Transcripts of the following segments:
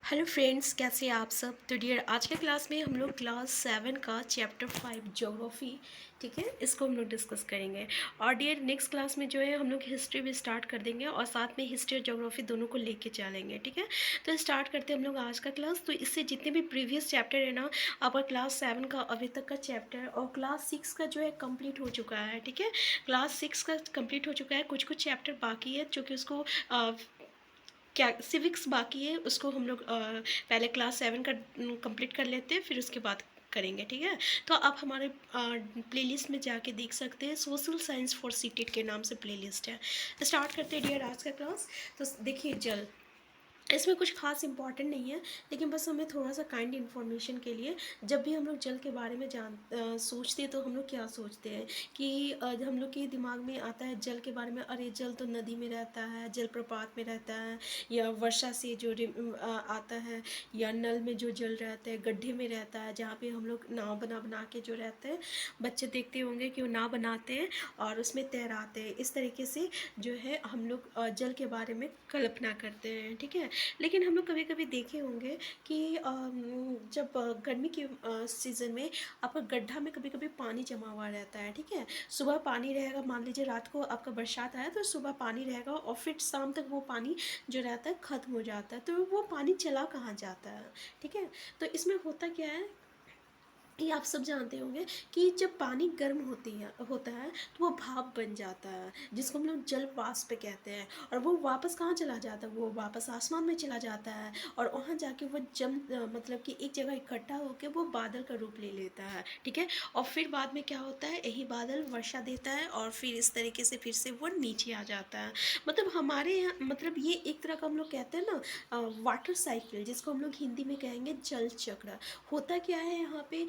Hello friends, कैसे हैं आप सब। तो डियर, आज के क्लास में हम लोग क्लास 7 का चैप्टर 5 ज्योग्राफी, ठीक है, इसको हम लोग डिस्कस करेंगे। और डियर, नेक्स्ट क्लास में जो है हम लोग हिस्ट्री भी स्टार्ट कर देंगे और साथ में हिस्ट्री और ज्योग्राफी दोनों को लेके चलेंगे, ठीक है। तो स्टार्ट करते हैं हम लोग आज का क्लास। तो इससे जितने भी प्रीवियस चैप्टर है ना, आपका क्लास 7 का अभी तक का चैप्टर और क्लास 6 का जो है कंप्लीट हो चुका है, ठीक है। क्लास 6 का कंप्लीट हो चुका है, कुछ कुछ चैप्टर बाकी है जो कि उसको क्या सिविक्स बाकी है, उसको हम लोग पहले क्लास 7 का कंप्लीट कर लेते हैं, फिर उसके बाद करेंगे, ठीक है। तो आप हमारे प्लेलिस्ट में जाके देख सकते हैं, सोशल साइंस फॉर सीटेट के नाम से प्लेलिस्ट है। स्टार्ट करते हैं डियर आज का क्लास। तो देखिए, जल इसमें कुछ खास इंपॉर्टेंट नहीं है, लेकिन बस हमें थोड़ा सा काइंड इन्फॉर्मेशन के लिए, जब भी हम लोग जल के बारे में सोचते हैं तो हम लोग क्या सोचते हैं कि हम लोग के दिमाग में आता है जल के बारे में, अरे जल तो नदी में रहता है, जलप्रपात में रहता है, या वर्षा से जो आता है, या नल में जो जल रहता है, गड्ढे में रहता है, जहाँ पे हम लोग नाव बना बना के जो रहते हैं, बच्चे देखते होंगे कि वो नाव बनाते हैं और उसमें तैराते हैं। इस तरीके से जो है हम लोग जल के बारे में कल्पना करते हैं, ठीक है। लेकिन हम लोग कभी कभी देखे होंगे कि जब गर्मी के सीज़न में आपका गड्ढा में कभी कभी पानी जमा हुआ रहता है, ठीक है। सुबह पानी रहेगा, मान लीजिए रात को आपका बरसात आया तो सुबह पानी रहेगा और फिर शाम तक वो पानी जो रहता है ख़त्म हो जाता है, तो वो पानी चला कहाँ जाता है, ठीक है। तो इसमें होता क्या है, ये आप सब जानते होंगे कि जब पानी गर्म होता है तो वो भाप बन जाता है, जिसको हम लोग जल वाष्प कहते हैं। और वो वापस कहाँ चला जाता है, वो वापस आसमान में चला जाता है और वहाँ जाके वो मतलब कि एक जगह इकट्ठा होकर वो बादल का रूप ले लेता है, ठीक है। और फिर बाद में क्या होता है, यही बादल वर्षा देता है और फिर इस तरीके से फिर से वो नीचे आ जाता है। मतलब हमारे यहाँ, मतलब ये एक तरह का हम लोग कहते हैं ना वाटर साइकिल, जिसको हम लोग हिंदी में कहेंगे जल चक्र। होता क्या है यहाँ पे,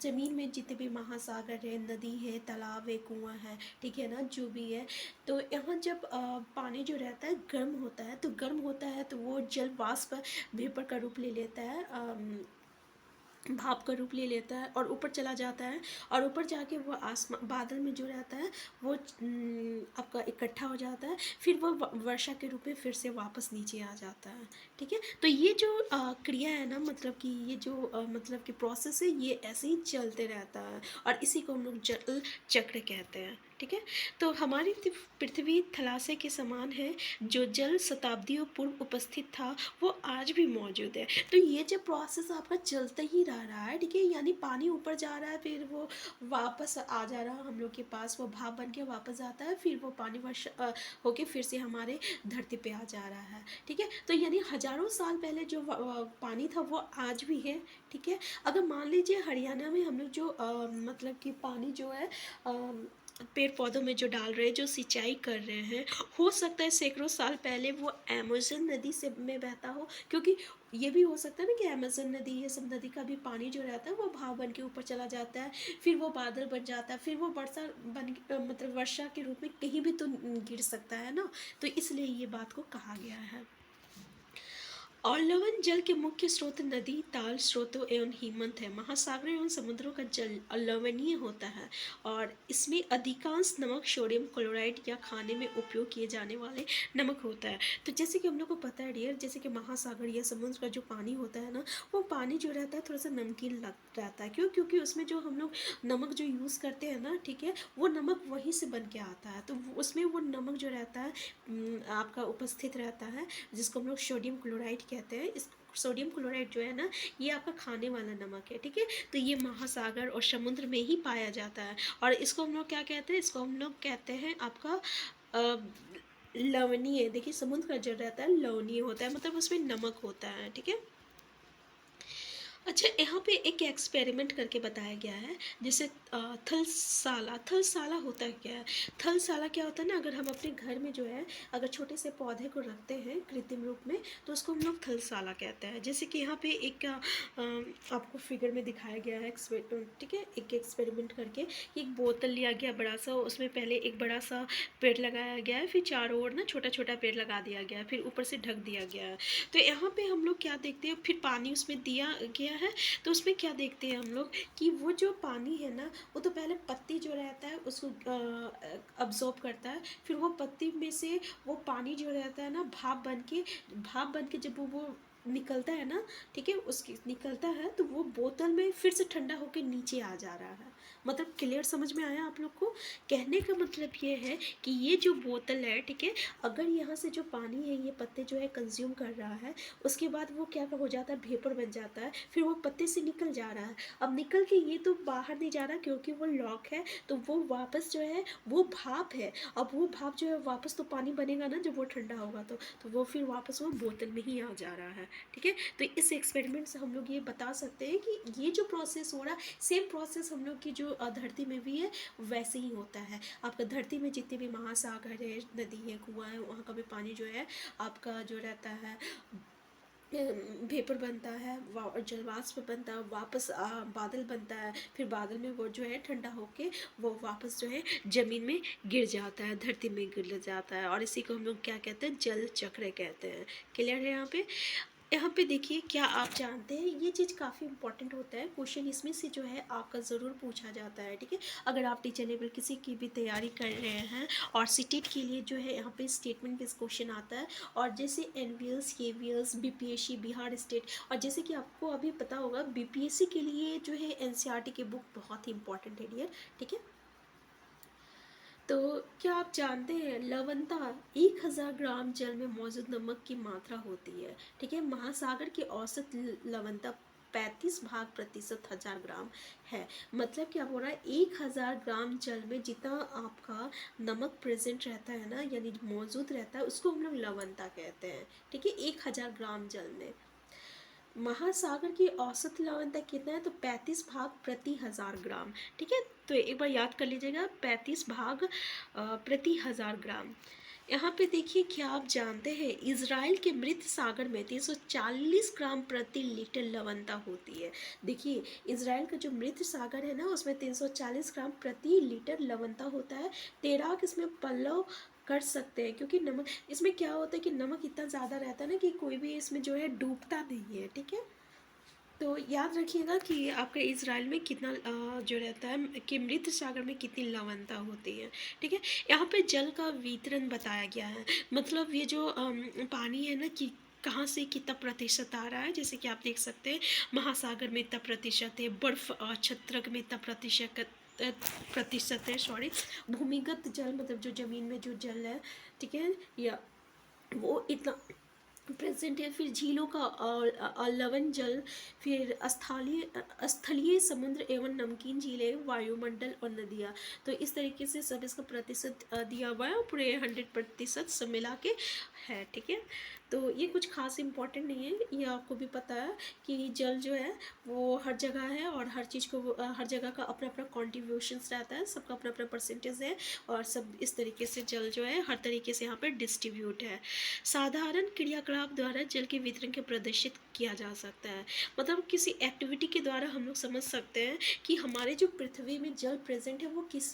ज़मीन में जितने भी महासागर है, नदी है, तालाब है, कुआं है, ठीक है ना, जो भी है, तो यहाँ जब पानी जो रहता है गर्म होता है, तो गर्म होता है तो वो जल वाष्प वेपर का रूप ले लेता है, भाप का रूप ले लेता है और ऊपर चला जाता है। और ऊपर जाके वो आसमान बादल में जो रहता है वो आपका इकट्ठा हो जाता है, फिर वो वर्षा के रूप में फिर से वापस नीचे आ जाता है, ठीक है। तो ये जो क्रिया है ना, मतलब कि ये जो मतलब कि प्रोसेस है, ये ऐसे ही चलते रहता है और इसी को हम लोग जल चक्र कहते हैं, ठीक है। तो हमारी पृथ्वी थलासे के समान है, जो जल शताब्दियों पूर्व उपस्थित था वो आज भी मौजूद है। तो ये जो प्रोसेस आपका चलता ही रहा है, ठीक है, यानी पानी ऊपर जा रहा है, फिर वो वापस आ जा रहा है हम लोग के पास, वो भाप बन के वापस आता है, फिर वो पानी वर्षा होके फिर से हमारे धरती पे आ जा रहा है, ठीक है। तो यानी हजारों साल पहले जो पानी था वो आज भी है, ठीक है। अगर मान लीजिए हरियाणा में हम लोग जो मतलब कि पानी जो है पेड़ पौधों में जो डाल रहे हैं, जो सिंचाई कर रहे हैं, हो सकता है सैकड़ों साल पहले वो अमेज़न नदी से में बहता हो, क्योंकि ये भी हो सकता है ना कि अमेज़न नदी, ये सब नदी का भी पानी जो रहता है वो भाव बन के ऊपर चला जाता है, फिर वो बादल बन जाता है, फिर वो वर्षा मतलब वर्षा के रूप में कहीं भी तो गिर सकता है ना। तो इसलिए ये बात को कहा गया है। और लवण जल के मुख्य स्रोत नदी, ताल, स्रोतों एवं हिमनद है। महासागरों एवं समुद्रों का जल अलवणीय होता है और इसमें अधिकांश नमक सोडियम क्लोराइड या खाने में उपयोग किए जाने वाले नमक होता है। तो जैसे कि हम लोग को पता है डियर, जैसे कि महासागर या समुद्र का जो पानी होता है ना, वो पानी जो रहता है थोड़ा सा नमकीन लग रहता है। क्यों? क्योंकि उसमें जो हम लोग नमक जो यूज़ करते हैं ना, ठीक है, वो नमक वहीं से बन के आता है, तो उसमें वो नमक जो रहता है आपका उपस्थित रहता है, जिसको हम लोग सोडियम क्लोराइड कहते हैं। इस सोडियम क्लोराइड जो है ना, ये आपका खाने वाला नमक है, ठीक है। तो ये महासागर और समुद्र में ही पाया जाता है और इसको हम लोग क्या कहते हैं, इसको हम लोग कहते हैं आपका लवणीय। देखिए, समुद्र का जल रहता है लवणीय होता है, मतलब उसमें नमक होता है, ठीक है। अच्छा, यहाँ पे एक एक्सपेरिमेंट करके बताया गया है, जैसे थलसाला। थलसाला होता क्या है, थलसाला क्या होता है ना, अगर हम अपने घर में जो है अगर छोटे से पौधे को रखते हैं कृत्रिम रूप में, तो उसको हम लोग थलसाला कहते हैं। जैसे कि यहाँ पे एक आपको फिगर में दिखाया गया है, ठीक है, एक एक्सपेरिमेंट करके, एक बोतल लिया गया बड़ा सा, उसमें पहले एक बड़ा सा पेड़ लगाया गया है, फिर चारों ओर ना छोटा छोटा पेड़ लगा दिया गया है, फिर ऊपर से ढक दिया गया है। तो यहाँ पे हम लोग क्या देखते हैं, फिर पानी उसमें दिया गया है, तो उसमें क्या देखते हैं हम लोग कि वो जो पानी है ना, वो तो पहले पत्ती जो रहता है उसको अब्जॉर्ब करता है, फिर वो पत्ती में से वो पानी जो रहता है ना, भाप बन के जब वो निकलता है ना, ठीक है, उसकी निकलता है तो वो बोतल में फिर से ठंडा होकर नीचे आ जा रहा है। मतलब क्लियर समझ में आया आप लोग को? कहने का मतलब ये है कि ये जो बोतल है, ठीक है, अगर यहाँ से जो पानी है ये पत्ते जो है कंज्यूम कर रहा है, उसके बाद वो क्या हो जाता है, वेपर बन जाता है, फिर वो पत्ते से निकल जा रहा है। अब निकल के ये तो बाहर नहीं जा रहा क्योंकि वो लॉक है, तो वो वापस जो है वो भाप है। अब वो भाप जो है वापस तो पानी बनेगा ना जब वो ठंडा होगा तो वो फिर वापस वो बोतल में ही आ जा रहा है, ठीक है। तो इस एक्सपेरिमेंट से हम लोग ये बता सकते हैं कि ये जो प्रोसेस हो रहा है सेम प्रोसेस हम लोग की जो धरती में भी है वैसे ही होता है। आपका धरती में जितने भी महासागर है, नदी है, कुआं है, वहाँ का भी पानी जो है आपका जो रहता है वेपर बनता है, जलवाष्प बनता है, वापस बादल बनता है, फिर बादल में वो जो है ठंडा होके वो वापस जो है ज़मीन में गिर जाता है, धरती में गिर जाता है, और इसी को हम लोग क्या कहते हैं, जल चक्र कहते हैं। क्लियर है यहाँ पे? यहाँ पे देखिए, क्या आप जानते हैं, ये चीज़ काफ़ी इंपॉर्टेंट होता है, क्वेश्चन इसमें से जो है आपका ज़रूर पूछा जाता है, ठीक है। अगर आप टीचर लेवल किसी की भी तैयारी कर रहे हैं और सीटेट के लिए जो है यहाँ पे स्टेटमेंट बेस्ड क्वेश्चन आता है, और जैसे NVS, KVS, BPSC, Bihar state, और जैसे कि आपको अभी पता होगा बीपीएससी के लिए जो है एनसीईआरटी की बुक बहुत ही इंपॉर्टेंट है डियर, ठीक है। तो क्या आप जानते हैं लवणता 1000 ग्राम जल में मौजूद नमक की मात्रा होती है, ठीक है। महासागर की औसत लवणता 35 भाग प्रतिशत 1000 ग्राम है। मतलब क्या हो रहा है, 1000 ग्राम जल में जितना आपका नमक प्रेजेंट रहता है ना, यानी मौजूद रहता है, उसको हम लोग लवणता कहते हैं, ठीक है। 1000 ग्राम जल में महासागर की औसत लवणता कितना है, तो 35 भाग प्रति 1000 ग्राम, ठीक है। तो एक बार याद कर लीजिएगा, 35 भाग प्रति 1000 ग्राम। यहाँ पे देखिए, क्या आप जानते हैं इजराइल के मृत सागर में 340 ग्राम प्रति लीटर लवणता होती है। देखिए, इजराइल का जो मृत सागर है ना, उसमें 340 ग्राम प्रति लीटर लवणता होता है। तैराक इसमें पल्लव कर सकते हैं, क्योंकि नमक इसमें क्या होता है कि नमक इतना ज़्यादा रहता है ना कि कोई भी इसमें जो है डूबता नहीं है, ठीक है। तो याद रखिएगा कि आपके इजराइल में कितना जो रहता है कि मृत सागर में कितनी लवणता होती है, ठीक है। यहाँ पे जल का वितरण बताया गया है, मतलब ये जो पानी है ना कि कहाँ से कितना प्रतिशत आ रहा है, जैसे कि आप देख सकते हैं महासागर में इतना प्रतिशत है, बर्फ क्षत्रक में इतना प्रतिशत है, सॉरी, भूमिगत जल मतलब जो ज़मीन में जो जल है, ठीक है, या वो इतना प्रेजेंट है। फिर झीलों का लवण जल, फिर स्थलीय समुद्र एवं नमकीन झीलें, वायुमंडल और नदियाँ। तो इस तरीके से सब इसका प्रतिशत दिया हुआ है, और पूरे 100% सब मिला के है, ठीक है। तो ये कुछ खास इंपॉर्टेंट नहीं है, ये आपको भी पता है कि जल जो है वो हर जगह है, और हर चीज़ को हर जगह का अपना अपना कॉन्ट्रीब्यूशंस रहता है, सबका अपना अपना परसेंटेज है, और सब इस तरीके से जल जो है हर तरीके से यहाँ पर डिस्ट्रीब्यूट है। साधारण क्रियाकलाप द्वारा जल के वितरण के प्रदर्शित किया जा सकता है, मतलब किसी एक्टिविटी के द्वारा हम लोग समझ सकते हैं कि हमारे जो पृथ्वी में जल प्रेजेंट है वो किस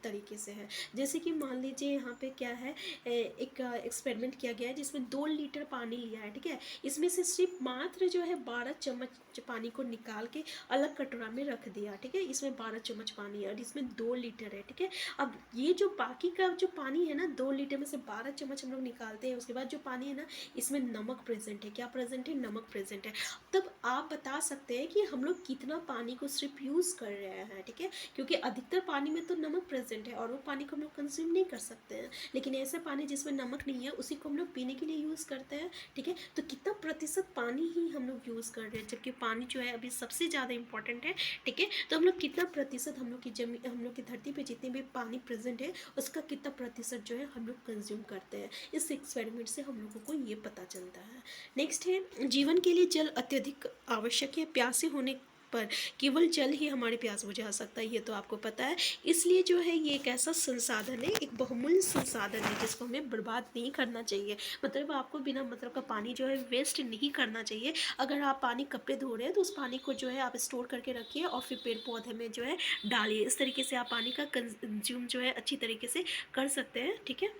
तरीके से है। जैसे कि मान लीजिए यहाँ पे क्या है, एक एक्सपेरिमेंट किया गया है जिसमें 2 लीटर पानी लिया है, ठीक है। इसमें से सिर्फ मात्र जो है 12 चम्मच पानी को निकाल के अलग कटोरा में रख दिया, ठीक है। इसमें 12 चम्मच पानी है और इसमें 2 लीटर है, ठीक है। अब ये जो बाकी का जो पानी है ना, 2 लीटर में से 12 चम्मच हम लोग निकालते हैं, उसके बाद जो पानी है ना, इसमें नमक प्रेजेंट है। क्या प्रेजेंट है? नमक प्रेजेंट है। तब आप बता सकते हैं कि हम लोग कितना पानी को सिर्फ यूज़ कर रहे हैं, ठीक है, क्योंकि अधिकतर पानी में तो नमक प्रेजेंट है और वो पानी को हम लोग कंज्यूम नहीं कर सकते हैं, लेकिन ऐसा पानी जिसमें नमक नहीं है उसी को हम लोग पीने के लिए यूज़ करते हैं, ठीक है। तो कितना प्रतिशत पानी ही हम लोग यूज़ कर रहे हैं, जबकि पानी जो है अभी सबसे ज़्यादा इंपॉर्टेंट है, ठीक है। तो हम लोग कितना प्रतिशत हम लोग की जमीन, हम लोग की धरती पे जितने भी पानी प्रेजेंट है उसका कितना प्रतिशत जो है हम लोग कंज्यूम करते हैं। इस एक्सपेरिमेंट से हम लोगों को ये पता चलता है। नेक्स्ट है, जीवन के लिए जल अत्यधिक आवश्यक है। प्यासे होने पर केवल जल ही हमारी प्यास बुझा सकता है, ये तो आपको पता है। इसलिए जो है ये एक ऐसा संसाधन है, एक बहुमूल्य संसाधन है जिसको हमें बर्बाद नहीं करना चाहिए। मतलब आपको बिना मतलब का पानी जो है वेस्ट नहीं करना चाहिए। अगर आप पानी कपड़े धो रहे हैं तो उस पानी को जो है आप स्टोर करके रखिए और फिर पेड़ पौधे में जो है डालिए। इस तरीके से आप पानी का कंज्यूम जो है अच्छी तरीके से कर सकते हैं, ठीक है।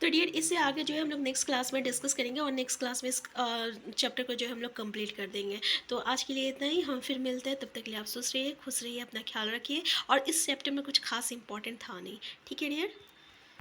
तो डियर, इससे आगे जो है हम लोग नेक्स्ट क्लास में डिस्कस करेंगे और नेक्स्ट क्लास में इस चैप्टर को जो है हम लोग कंप्लीट कर देंगे। तो आज के लिए इतना ही, हम फिर मिलते हैं, तब तक के लिए आप स्वस्थ रहिए, खुश रहिए, अपना ख्याल रखिए, और इस चैप्टर में कुछ खास इंपॉर्टेंट था नहीं, ठीक है डियर।